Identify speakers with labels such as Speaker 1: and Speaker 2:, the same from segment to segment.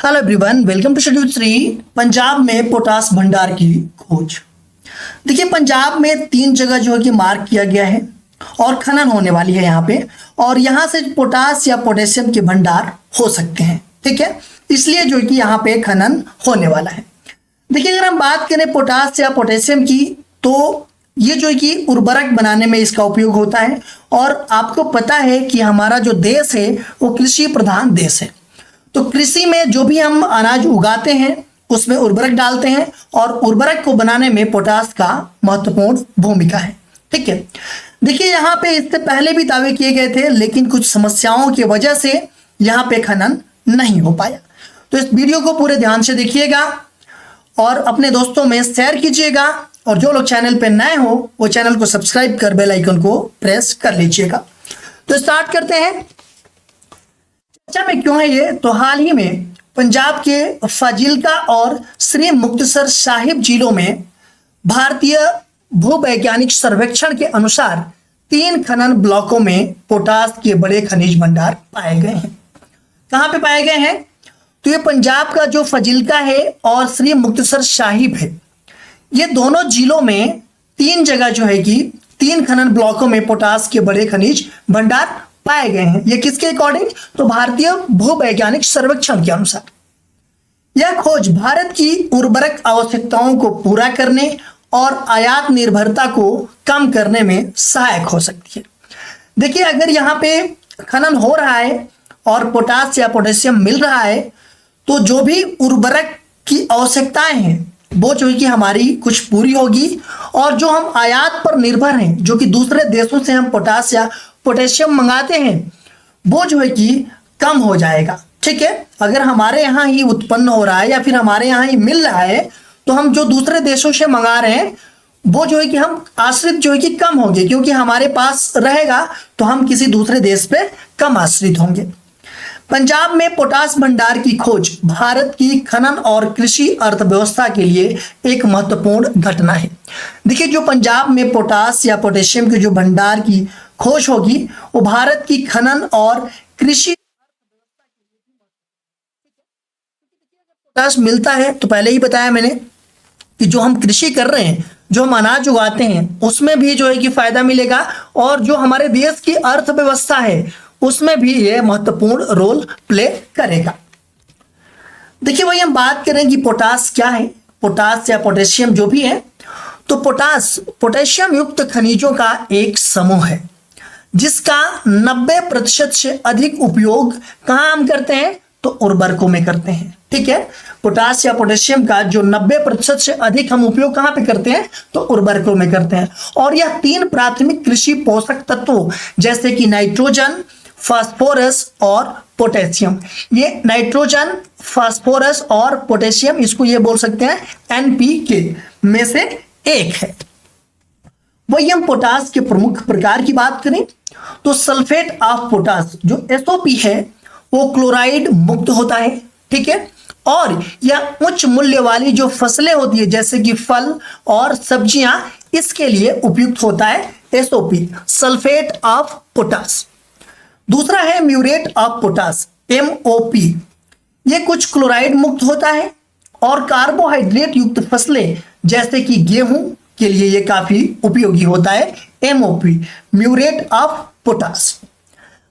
Speaker 1: Hello everyone, welcome to schedule 3। Punjab में potash भंडार की खोज। देखिए, पंजाब में 3 जगह जो है कि मार्क किया गया है और खनन होने वाली है यहाँ पे, और यहाँ से पोटास या पोटेशियम के भंडार हो सकते हैं। ठीक है, इसलिए जो है कि यहाँ पे खनन होने वाला है। देखिए, अगर हम बात करें पोटास या पोटेशियम की, तो ये जो है कि उर्वरक बनाने में इसका उपयोग होता है। और आपको पता है कि हमारा जो देश है वो कृषि प्रधान देश है, तो कृषि में जो भी हम अनाज उगाते हैं उसमें उर्वरक डालते हैं, और उर्वरक को बनाने में पोटास का महत्वपूर्ण भूमिका है। ठीक है, देखिए यहाँ पे इससे पहले भी दावे किए गए थे, लेकिन कुछ समस्याओं की वजह से यहाँ पे खनन नहीं हो पाया। तो इस वीडियो को पूरे ध्यान से देखिएगा और अपने दोस्तों में शेयर कीजिएगा, और जो लोग चैनल पे नए हो वो चैनल को सब्सक्राइब कर बेल आइकन को प्रेस कर लीजिएगा। तो स्टार्ट करते हैं। चर्चा में क्यों है ये, तो हाल ही में पंजाब के फाजिल्का और श्री मुक्तसर साहिब जिलों में भारतीय भूवैज्ञानिक सर्वेक्षण के अनुसार 3 खनन ब्लॉकों में पोटास के बड़े खनिज भंडार पाए गए हैं। कहाँ पे पाए गए हैं, तो ये पंजाब का जो फाजिल्का है और श्री मुक्तसर साहिब है, ये दोनों जिलों में 3 जगह जो है कि 3 खनन ब्लॉकों में पोटास के बड़े खनिज भंडार पाए गए हैं। ये किसके अकॉर्डिंग, तो भारतीय भूवैज्ञानिक सर्वेक्षण के अनुसार। यह खोज भारत की उर्वरक आवश्यकताओं को पूरा करने और आयात निर्भरता को कम करने में सहायक हो सकती है। देखिए, अगर यहाँ पे खनन हो रहा है और पोटास या पोटेशियम मिल रहा है, तो जो भी उर्वरक की आवश्यकताएं हैं वो जो है कि हमारी कुछ पूरी होगी, और जो हम आयात पर निर्भर हैं, जो कि दूसरे देशों से हम पोटास या पोटेशियम मंगाते हैं, वो जो है कि कम हो जाएगा। ठीक है, अगर हमारे यहाँ ही उत्पन्न हो रहा है या फिर हमारे यहाँ ही मिल रहा है, तो हम जो दूसरे देशों से मंगा रहे हैं वो जो है कि हम आश्रित जो है कि कम होंगे, क्योंकि हमारे पास रहेगा तो हम किसी दूसरे देश पे कम आश्रित होंगे। पंजाब में पोटास भंडार की खोज भारत की खनन और कृषि अर्थव्यवस्था के लिए एक महत्वपूर्ण घटना है। देखिए, जो पंजाब में पोटास या पोटेशियम के जो भंडार की खोज होगी वो भारत की खनन और कृषि पोटास मिलता है, तो पहले ही बताया मैंने कि जो हम कृषि कर रहे हैं, जो हम अनाज उगाते हैं, उसमें भी जो है कि फायदा मिलेगा, और जो हमारे देश की अर्थव्यवस्था है उसमें भी ये महत्वपूर्ण रोल प्ले करेगा। देखिए भाई, हम बात करें कि पोटास क्या है, पोटास या पोटेशियम जो भी है, तो पोटास पोटेशियम युक्त खनिजों का एक समूह है जिसका 90% से अधिक उपयोग कहाँ हम करते हैं, तो उर्वरकों में करते हैं। ठीक है, पोटास या पोटेशियम का जो 90% से अधिक हम उपयोग कहाँ पे करते हैं, तो उर्वरकों में करते हैं। और यह 3 प्राथमिक कृषि पोषक तत्वों जैसे कि नाइट्रोजन, फास्फोरस और पोटेशियम, ये नाइट्रोजन, फास्फोरस और पोटेशियम, इसको ये बोल सकते हैं एनपीके में से एक है। वही हम पोटास के प्रमुख प्रकार की बात करें तो सल्फेट ऑफ पोटास जो एसओपी है वो क्लोराइड मुक्त होता है। ठीक है, और यह उच्च मूल्य वाली जो फसलें होती है जैसे कि फल और सब्जियां, इसके लिए उपयुक्त होता है एसओपी, सल्फेट ऑफ पोटास। दूसरा है म्यूरेट ऑफ पोटास, एमओपी, ये कुछ क्लोराइड मुक्त होता है, और कार्बोहाइड्रेट युक्त फसलें जैसे कि गेहूं के लिए ये काफी उपयोगी होता है, एमओपी, म्यूरेट ऑफ पोटास।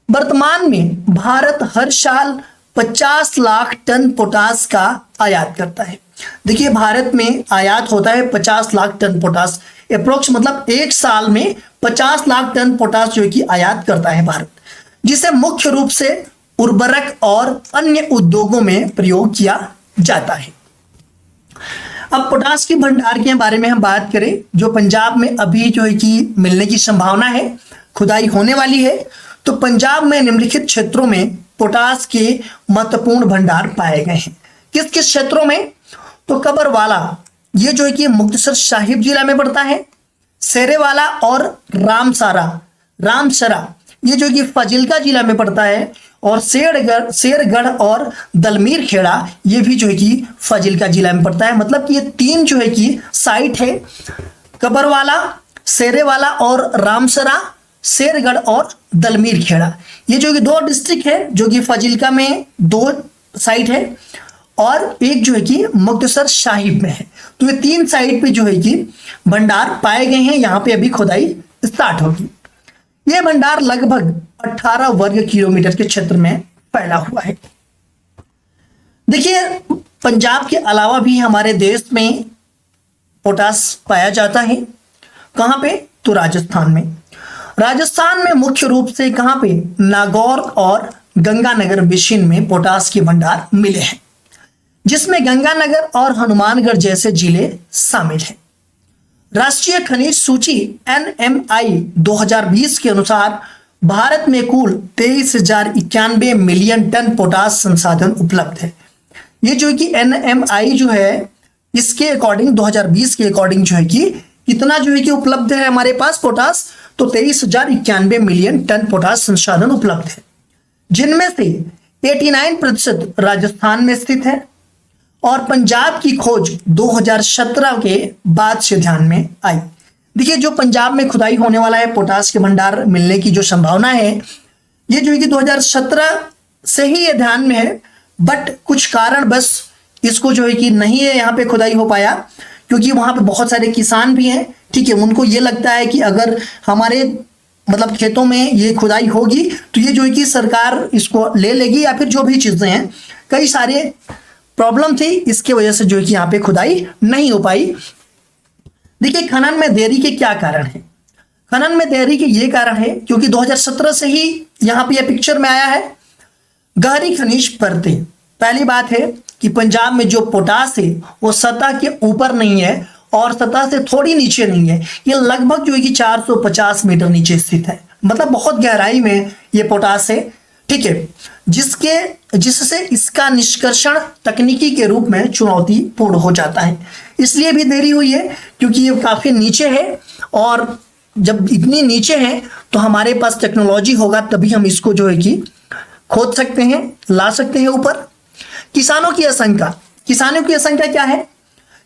Speaker 1: वर्तमान में भारत हर साल 50 लाख टन पोटास का आयात करता है। देखिए, भारत में आयात होता है 50 लाख टन पोटास, अप्रोक्स मतलब एक साल में 50 लाख टन पोटास जो कि आयात करता है भारत, जिसे मुख्य रूप से उर्वरक और अन्य उद्योगों में प्रयोग किया जाता है। अब पोटास के भंडार के बारे में हम बात करें, जो पंजाब में अभी जो है कि मिलने की संभावना है, खुदाई होने वाली है, तो पंजाब में निम्नलिखित क्षेत्रों में पोटास के महत्वपूर्ण भंडार पाए गए हैं। किस किस क्षेत्रों में, तो कबरवाला, ये जो है कि मुक्तसर साहिब जिला में पड़ता है, शेरेवाला और रामसरा ये जो कि फाजिल्का जिला में पड़ता है, और शेरगढ़ और दलमीर खेड़ा ये भी जो है कि फाजिल्का जिला में पड़ता है। मतलब कि ये 3 जो है कि साइट है, कबरवाला, शेरेवाला और रामसरा, शेरगढ़ और दलमीर खेड़ा, ये जो कि 2 डिस्ट्रिक्ट है, जो कि फाजिल्का में 2 साइट है, और एक जो है कि मुक्तसर साहिब में है। तो ये 3 साइट पे जो है कि भंडार पाए गए हैं। यहाँ पे अभी खुदाई स्टार्ट होगी। ये भंडार लगभग 18 वर्ग किलोमीटर के क्षेत्र में फैला हुआ है। देखिए, पंजाब के अलावा भी हमारे देश में पोटास पाया जाता है। कहाँ पे? तो राजस्थान में। राजस्थान में मुख्य रूप से कहाँ पे? नागौर और गंगानगर बेसिन में पोटास के भंडार मिले हैं, जिसमें गंगानगर और हनुमानगढ़ जैसे जिले शामिल हैं। राष्ट्रीय खनिज सूची NMI 2020 के अनुसार भारत में कुल 23,091 मिलियन टन पोटास संसाधन उपलब्ध है। ये जो है कि NMI जो है, इसके अकॉर्डिंग 2020 के अकॉर्डिंग जो है कि कितना जो है कि उपलब्ध है हमारे पास पोटास? तो 23,091 मिलियन टन पोटास संसाधन उपलब्ध है, जिनमें से 89% राजस्थान में स्थित है। और पंजाब की खोज 2017 के बाद से ध्यान में आई। देखिए, जो पंजाब में खुदाई होने वाला है, पोटास के भंडार मिलने की जो संभावना है, ये जो है कि 2017 से ही ये ध्यान में है, बट कुछ कारण बस इसको जो है कि नहीं है यहाँ पे खुदाई हो पाया, क्योंकि वहां पे बहुत सारे किसान भी हैं। ठीक है, उनको ये लगता है कि अगर हमारे मतलब खेतों में ये खुदाई होगी तो ये जो है कि सरकार इसको ले लेगी, या फिर जो भी चीजें हैं, कई सारे प्रॉब्लम थी, इसके वजह से जो है कि यहाँ पे खुदाई नहीं हो पाई। देखिए, खनन में देरी के क्या कारण है? खनन में देरी के ये कारण है क्योंकि 2017 से ही यहाँ पे ये पिक्चर में आया है। गहरी खनिज परतें, पहली बात है कि पंजाब में जो पोटास है वो सतह के ऊपर नहीं है और सतह से थोड़ी नीचे नहीं है। ये लगभग जो है कि 450 मीटर नीचे स्थित है, मतलब बहुत गहराई में ये पोटास है। ठीक है, जिससे इसका निष्कर्षण तकनीकी के रूप में चुनौतीपूर्ण हो जाता है। इसलिए भी देरी हुई है क्योंकि ये काफी नीचे है, और जब इतनी नीचे है तो हमारे पास टेक्नोलॉजी होगा, तभी हम इसको जो है कि खोद सकते हैं, ला सकते हैं ऊपर। किसानों की आशंका, किसानों की आशंका क्या है?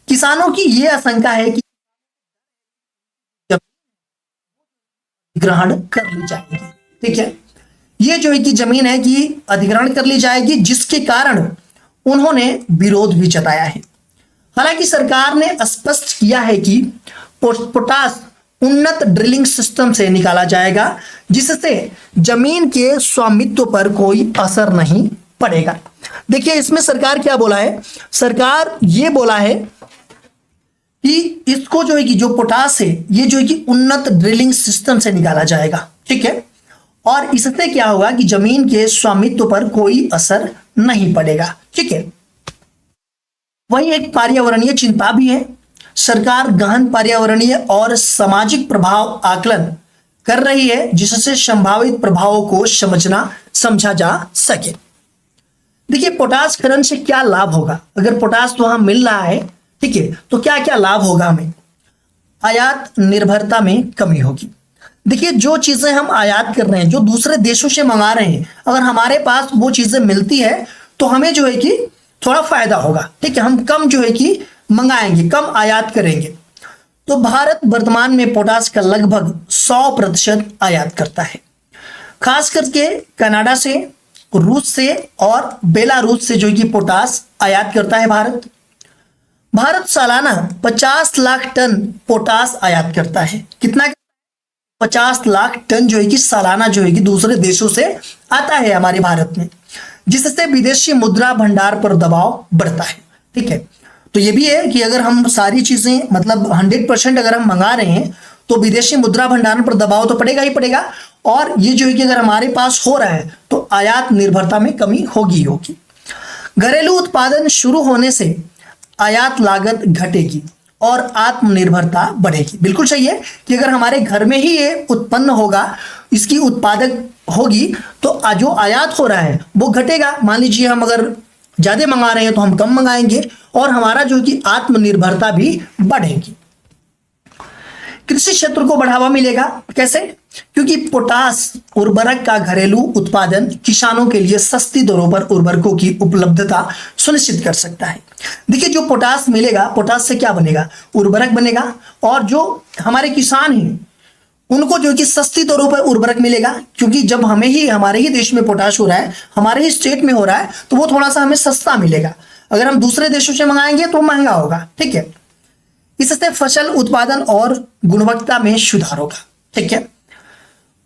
Speaker 1: किसानों की यह आशंका है कि ग्रहण कर ली जाएगी। ठीक है, ये जो है कि जमीन है कि अधिग्रहण कर ली जाएगी, जिसके कारण उन्होंने विरोध भी जताया है। हालांकि सरकार ने स्पष्ट किया है कि पोटास उन्नत ड्रिलिंग सिस्टम से निकाला जाएगा, जिससे जमीन के स्वामित्व पर कोई असर नहीं पड़ेगा। देखिए, इसमें सरकार क्या बोला है? सरकार ये बोला है कि इसको जो है कि जो पोटास है, ये जो है कि उन्नत ड्रिलिंग सिस्टम से निकाला जाएगा। ठीक है, और इससे क्या होगा कि जमीन के स्वामित्व पर कोई असर नहीं पड़ेगा। ठीक है, वही एक पर्यावरणीय चिंता भी है। सरकार गहन पर्यावरणीय और सामाजिक प्रभाव आकलन कर रही है, जिससे संभावित प्रभावों को समझा जा सके। देखिए, पोटास खनन से क्या लाभ होगा? अगर पोटास वहां मिल रहा है, ठीक है, तो क्या क्या लाभ होगा हमें? आयात निर्भरता में कमी होगी। देखिए, जो चीजें हम आयात कर रहे हैं, जो दूसरे देशों से मंगा रहे हैं, अगर हमारे पास वो चीजें मिलती है तो हमें जो है कि थोड़ा फायदा होगा। ठीक है, हम कम जो है कि मंगाएंगे, कम आयात करेंगे। तो भारत वर्तमान में पोटास का लगभग 100% आयात करता है, खास करके कनाडा से, रूस से और बेलारूस से जो कि पोटास आयात करता है भारत सालाना 50 लाख टन पोटास आयात करता है। कितना? 50 लाख टन जो है कि सालाना जो है कि दूसरे देशों से आता है हमारे भारत में, जिससे विदेशी मुद्रा भंडार पर दबाव बढ़ता है। ठीक है, तो ये भी है कि अगर हम सारी चीजें मतलब 100% अगर हम मंगा रहे हैं तो विदेशी मुद्रा भंडारण पर दबाव तो पड़ेगा ही पड़ेगा, और ये जो है कि अगर हमारे पास हो रहा है तो आयात निर्भरता में कमी होगी। घरेलू उत्पादन शुरू होने से आयात लागत घटेगी और आत्मनिर्भरता बढ़ेगी। बिल्कुल सही है कि अगर हमारे घर में ही ये उत्पन्न होगा, इसकी उत्पादक होगी, तो जो आयात हो रहा है वो घटेगा। मान लीजिए हम अगर ज्यादा मंगा रहे हैं तो हम कम मंगाएंगे, और हमारा जो कि आत्मनिर्भरता भी बढ़ेगी। कृषि क्षेत्र को बढ़ावा मिलेगा। कैसे? क्योंकि पोटास उर्वरक का घरेलू उत्पादन किसानों के लिए सस्ती दरों पर उर्वरकों की उपलब्धता सुनिश्चित कर सकता है। देखिए, जो पोटास मिलेगा, पोटास से क्या बनेगा? उर्वरक बनेगा, और जो हमारे किसान हैं उनको जो कि सस्ती दरों पर उर्वरक मिलेगा, क्योंकि जब हमारे ही देश में पोटाश हो रहा है, हमारे ही स्टेट में हो रहा है, तो वो थोड़ा सा हमें सस्ता मिलेगा। अगर हम दूसरे देशों से मंगाएंगे तो महंगा होगा, ठीक है। इससे फसल उत्पादन और गुणवत्ता में सुधार होगा, ठीक है।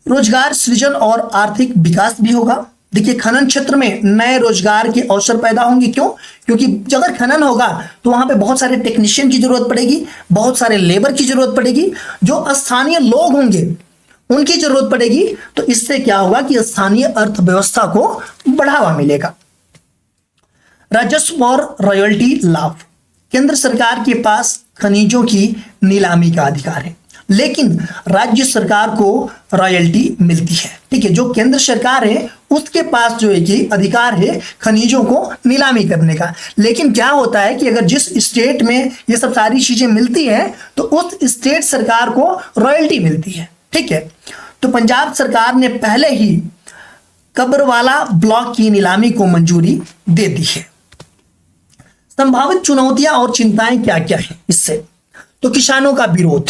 Speaker 1: रोजगार सृजन और आर्थिक विकास भी होगा। देखिए खनन क्षेत्र में नए रोजगार के अवसर पैदा होंगे, क्यों? क्योंकि अगर खनन होगा तो वहां पे बहुत सारे टेक्नीशियन की जरूरत पड़ेगी, बहुत सारे लेबर की जरूरत पड़ेगी, जो स्थानीय लोग होंगे उनकी जरूरत पड़ेगी। तो इससे क्या होगा कि स्थानीय अर्थव्यवस्था को बढ़ावा मिलेगा। राजस्व और रॉयल्टी लाभ। केंद्र सरकार के पास खनिजों की नीलामी का अधिकार है, लेकिन राज्य सरकार को रॉयल्टी मिलती है, ठीक है। जो केंद्र सरकार है उसके पास जो है कि अधिकार है खनिजों को नीलामी करने का। लेकिन क्या होता है कि अगर जिस स्टेट में ये सब सारी चीजें मिलती हैं तो उस स्टेट सरकार को रॉयल्टी मिलती है, ठीक है। तो पंजाब सरकार ने पहले ही कब्रवाला ब्लॉक की नीलामी को मंजूरी दे दी है। संभावित चुनौतियां और चिंताएं क्या क्या हैं इससे? तो किसानों का विरोध।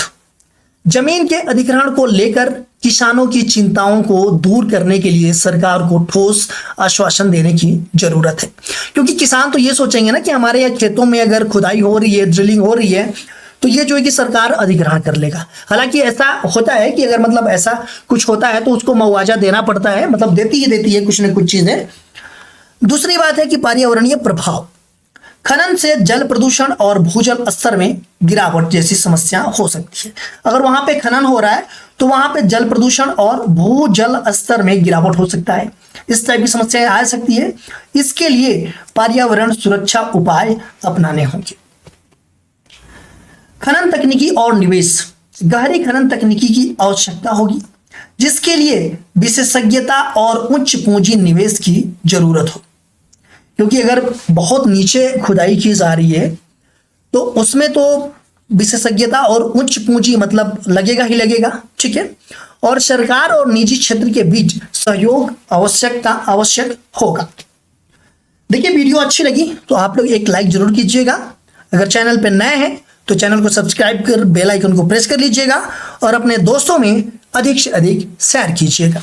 Speaker 1: जमीन के अधिग्रहण को लेकर किसानों की चिंताओं को दूर करने के लिए सरकार को ठोस आश्वासन देने की जरूरत है, क्योंकि किसान तो ये सोचेंगे ना कि हमारे यहाँ खेतों में अगर खुदाई हो रही है, ड्रिलिंग हो रही है, तो ये जो है कि सरकार अधिग्रहण कर लेगा। हालांकि ऐसा होता है कि अगर मतलब ऐसा कुछ होता है तो उसको मुआवजा देना पड़ता है, मतलब देती है कुछ न कुछ चीजें। दूसरी बात है कि पर्यावरणीय प्रभाव। खनन से जल प्रदूषण और भूजल स्तर में गिरावट जैसी समस्या हो सकती है। अगर वहां पे खनन हो रहा है तो वहां पे जल प्रदूषण और भूजल स्तर में गिरावट हो सकता है, इस टाइप की समस्याएं आ सकती है। इसके लिए पर्यावरण सुरक्षा उपाय अपनाने होंगे। खनन तकनीकी और निवेश। गहरी खनन तकनीकी की आवश्यकता होगी, जिसके लिए विशेषज्ञता और उच्च पूंजी निवेश की जरूरत हो, क्योंकि अगर बहुत नीचे खुदाई की जा रही है तो उसमें तो विशेषज्ञता और उच्च पूंजी मतलब लगेगा ही लगेगा, ठीक है। और सरकार और निजी क्षेत्र के बीच सहयोग आवश्यक होगा। देखिए वीडियो अच्छी लगी तो आप लोग एक लाइक जरूर कीजिएगा। अगर चैनल पे नए हैं तो चैनल को सब्सक्राइब कर बेल आइकन को प्रेस कर लीजिएगा और अपने दोस्तों में अधिक से अधिक शेयर कीजिएगा।